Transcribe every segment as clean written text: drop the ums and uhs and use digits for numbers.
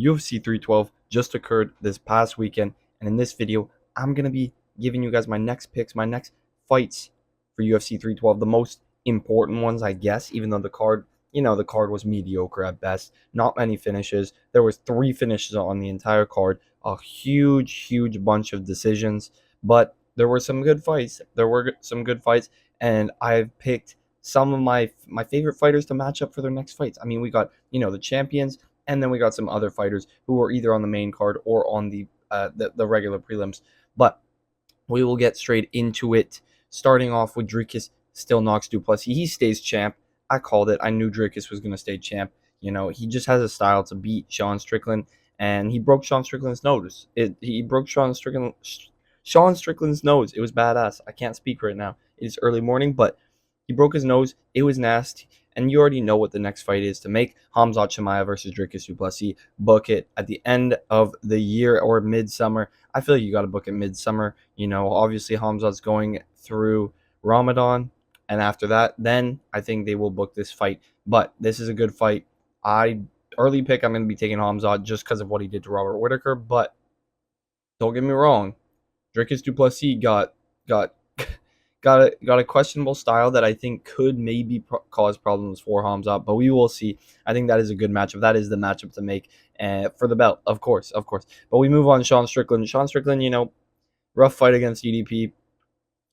UFC 312 just occurred this past weekend, and in this video, I'm going to be giving you guys my next picks, my next fights for UFC 312, the most important ones, I guess, even though the card was mediocre at best. Not many finishes. There was 3 finishes on the entire card, a huge bunch of decisions, but there were some good fights. And I've picked some of my favorite fighters to match up for their next fights. I mean, we got, the champions, and then we got some other fighters who were either on the main card or on the regular prelims. But we will get straight into it, starting off with Dricus still knocks Duplessis. He stays champ. I called it. I knew Dricus was going to stay champ. He just has a style to beat Sean Strickland, and he broke Sean Strickland's nose. He broke Sean Strickland's nose. It was badass. I can't speak right now. It is early morning, but he broke his nose. It was nasty. And you already know what the next fight is to make. Khamzat Chimaev versus Dricus du Plessis. Book it at the end of the year or midsummer. I feel like you got to book it midsummer. Obviously Khamzat's going through Ramadan. And after that, then I think they will book this fight. But this is a good fight. Early pick, I'm going to be taking Khamzat just because of what he did to Robert Whitaker. But don't get me wrong. Dricus du Plessis got a questionable style that I think could maybe cause problems for Khamzat, but we will see. I think that is a good matchup. That is the matchup to make for the belt, of course. But we move on. Sean Strickland, rough fight against EDP.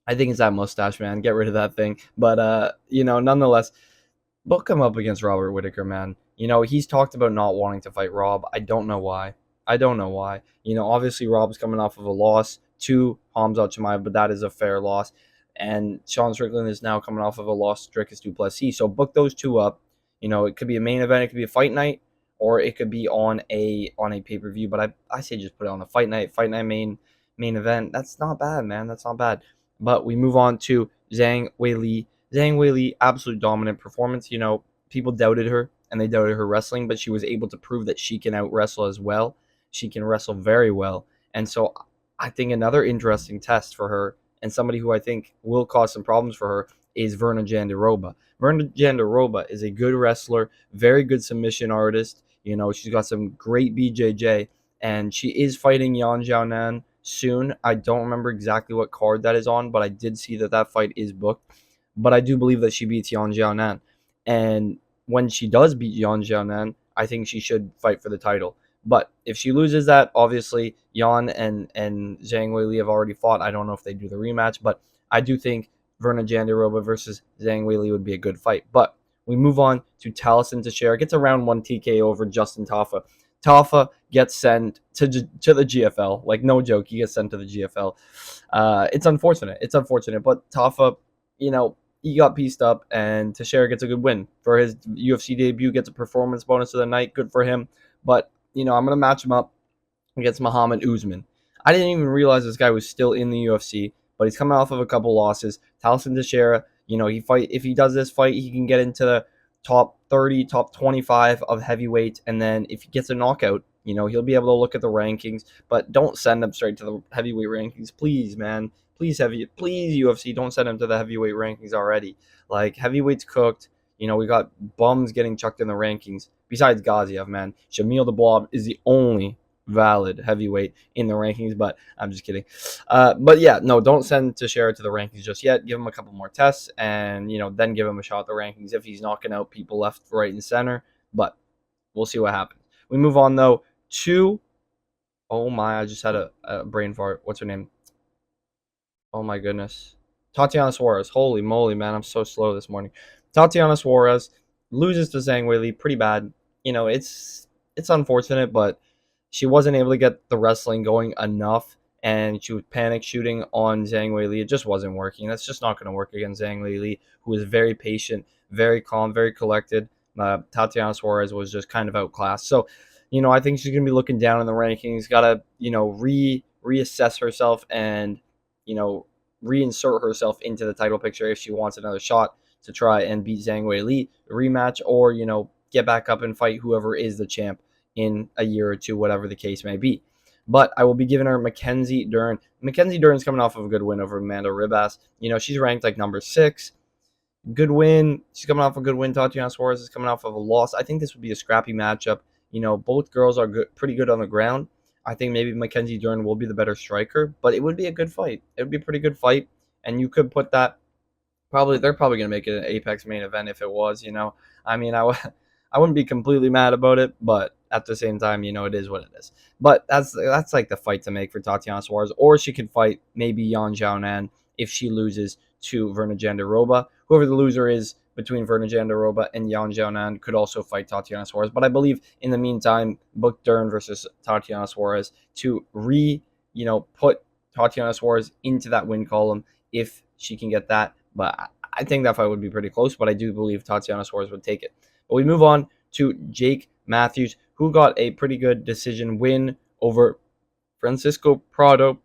I think it's that mustache, man. Get rid of that thing. But nonetheless, book him up against Robert Whitaker, man. He's talked about not wanting to fight Rob. I don't know why. Obviously Rob's coming off of a loss to Khamzat Chimaev, but that is a fair loss. And Sean Strickland is now coming off of a loss to Dricus du Plessis. So book those two up. It could be a main event, it could be a fight night, or it could be on a pay-per-view. But I say just put it on a fight night main event. That's not bad, man. That's not bad. But we move on to Zhang Weili. Zhang Weili, absolute dominant performance. People doubted her, and they doubted her wrestling, but she was able to prove that she can out-wrestle as well. She can wrestle very well. And so I think another interesting test for her, and somebody who I think will cause some problems for her, is Verna Jandiroba. Verna Jandiroba is a good wrestler, very good submission artist. She's got some great BJJ, and she is fighting Yan Xiaonan soon. I don't remember exactly what card that is on, but I did see that fight is booked. But I do believe that she beats Yan Xiaonan. And when she does beat Yan Xiaonan, I think she should fight for the title. But if she loses that, obviously, Yan and Zhang Weili have already fought. I don't know if they do the rematch, but I do think Verna Jandiroba versus Zhang Weili would be a good fight. But we move on to Talison Teixeira. Gets a round 1 TKO over Justin Tafa. Tafa gets sent to the GFL. Like, no joke, he gets sent to the GFL. It's unfortunate. But Tafa, he got pieced up, and Teixeira gets a good win. For his UFC debut, gets a performance bonus of the night. Good for him. But I'm going to match him up against Muhammad Usman. I didn't even realize this guy was still in the UFC, but he's coming off of a couple losses. Talison Teixeira, if he does this fight, he can get into the top 30, top 25 of heavyweight, and then if he gets a knockout, he'll be able to look at the rankings, but don't send him straight to the heavyweight rankings, please, man. Please, UFC, don't send him to the heavyweight rankings already. Like, heavyweight's cooked. We got bums getting chucked in the rankings. Besides Gaziev, man. Shamil the Blob is the only valid heavyweight in the rankings, but I'm just kidding. But yeah, no, don't send Teixeira to the rankings just yet. Give him a couple more tests, and then give him a shot at the rankings if he's knocking out people left, right, and center. But we'll see what happens. We move on though to I just had a brain fart. What's her name? Oh my goodness. Tatiana Suarez. Holy moly, man, I'm so slow this morning. Tatiana Suarez loses to Zhang Weili pretty bad. It's unfortunate, but she wasn't able to get the wrestling going enough, and she was panic shooting on Zhang Weili. It just wasn't working. That's just not going to work against Zhang Weili, who is very patient, very calm, very collected. Tatiana Suarez was just kind of outclassed. So, I think she's going to be looking down in the rankings. Got to, reassess herself and, reinsert herself into the title picture if she wants another shot to try and beat Zhang Weili, rematch, or, get back up and fight whoever is the champ in a year or two, whatever the case may be. But I will be giving her Mackenzie Dern. Mackenzie Dern's coming off of a good win over Amanda Ribas. She's ranked like number 6. Good win. She's coming off a good win. Tatiana Suarez is coming off of a loss. I think this would be a scrappy matchup. Both girls are good, pretty good on the ground. I think maybe Mackenzie Dern will be the better striker, but it would be a good fight. It would be a pretty good fight, and you could put that. Probably they're probably gonna make it an Apex main event if it was. I mean, I wouldn't be completely mad about it, but at the same time, it is what it is. But that's like the fight to make for Tatiana Suarez, or she could fight maybe Yan Xiaonan if she loses to Verna Jandiroba. Whoever the loser is between Verna Jandiroba and Yan Xiaonan could also fight Tatiana Suarez. But I believe in the meantime, book Dern versus Tatiana Suarez to put Tatiana Suarez into that win column if she can get that. But I think that fight would be pretty close, but I do believe Tatiana Suarez would take it. But we move on to Jake Matthews, who got a pretty good decision win over Francisco Prado.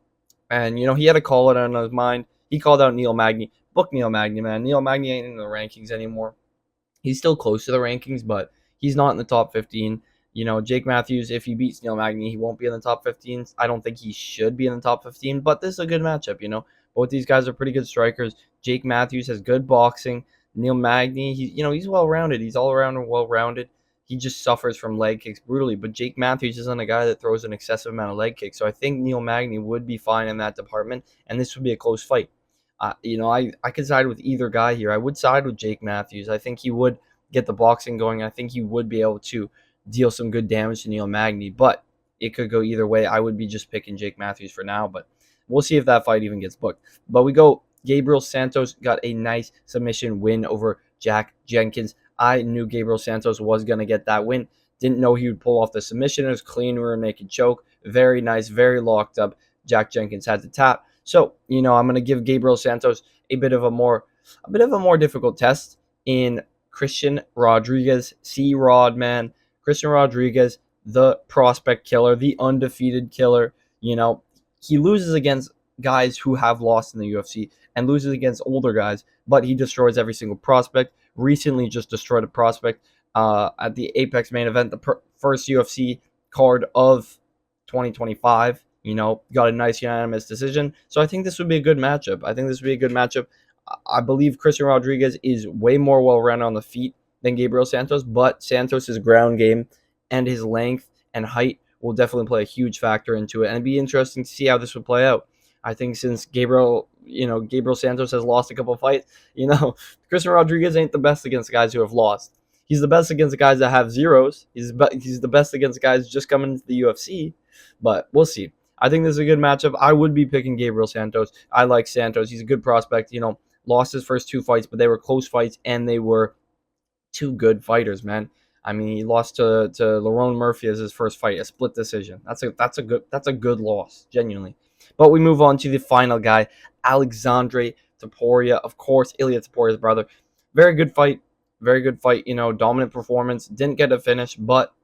And, he had a call out on his mind. He called out Neil Magny. Book Neil Magny, man. Neil Magny ain't in the rankings anymore. He's still close to the rankings, but he's not in the top 15. Jake Matthews, if he beats Neil Magny, he won't be in the top 15. I don't think he should be in the top 15, but this is a good matchup. Both these guys are pretty good strikers. Jake Matthews has good boxing. Neil Magny, he's well-rounded. He's all around well-rounded. He just suffers from leg kicks brutally, but Jake Matthews isn't a guy that throws an excessive amount of leg kicks. So I think Neil Magny would be fine in that department, and this would be a close fight. I could side with either guy here. I would side with Jake Matthews. I think he would get the boxing going. I think he would be able to deal some good damage to Neil Magny, but it could go either way. I would be just picking Jake Matthews for now, but we'll see if that fight even gets booked. But we go, Gabriel Santos got a nice submission win over Jack Jenkins. I knew Gabriel Santos was going to get that win. Didn't know he would pull off the submission. It was clean rear naked choke. Very nice, very locked up. Jack Jenkins had to tap. So, I'm going to give Gabriel Santos a bit of a more difficult test in Christian Rodriguez. C-Rod, man. Christian Rodriguez, the prospect killer, the undefeated killer. He loses against guys who have lost in the UFC and loses against older guys, but he destroys every single prospect. Recently just destroyed a prospect at the Apex main event, the first UFC card of 2025. Got a nice unanimous decision. So I think this would be a good matchup. I believe Christian Rodriguez is way more well-rounded on the feet than Gabriel Santos, but Santos' ground game and his length and height will definitely play a huge factor into it. And it'd be interesting to see how this would play out. I think since Gabriel Santos has lost a couple fights, Christian Rodriguez ain't the best against guys who have lost. He's the best against guys that have zeros. He's the best against guys just coming into the UFC. But we'll see. I think this is a good matchup. I would be picking Gabriel Santos. I like Santos. He's a good prospect. Lost his first 2 fights, but they were close fights, and they were 2 good fighters, man. I mean, he lost to Lerone Murphy as his first fight, a split decision. That's a good loss, genuinely. But we move on to the final guy, Alexandre Topuria. Of course, Ilya Topuria's brother. Very good fight. Dominant performance. Didn't get a finish, but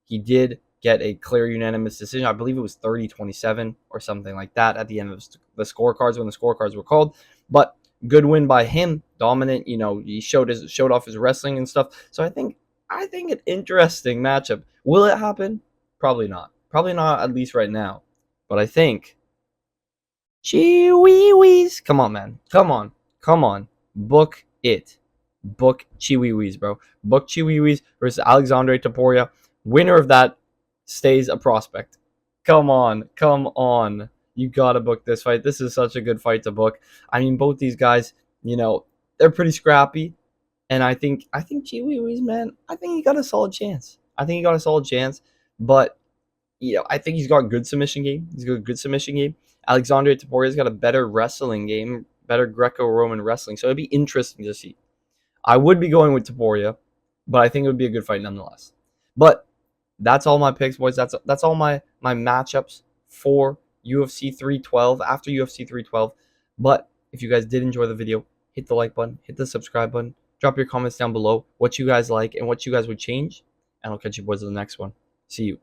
he did get a clear unanimous decision. I believe it was 30-27 or something like that at the end of the scorecards when the scorecards were called. But good win by him. Dominant. He showed off his wrestling and stuff. So I think an interesting matchup. Will it happen? Probably not. Probably not, at least right now. But I think Chiwiwis. Come on, man. Come on. Book it. Book Chiwiwis, bro. Book Chiwiwis versus Alexandre Topuria. Winner of that stays a prospect. Come on. You gotta book this fight. This is such a good fight to book. I mean, both these guys, they're pretty scrappy. And I think Chiwiwis, man, I think he got a solid chance. But, I think he's got a good submission game. Alexandre Topuria's got a better wrestling game, better Greco-Roman wrestling. So it'd be interesting to see. I would be going with Topuria, but I think it would be a good fight nonetheless. But that's all my picks, boys. That's all my matchups for UFC 312, after UFC 312. But if you guys did enjoy the video, hit the like button, hit the subscribe button, drop your comments down below what you guys like and what you guys would change, and I'll catch you boys in the next one. See you.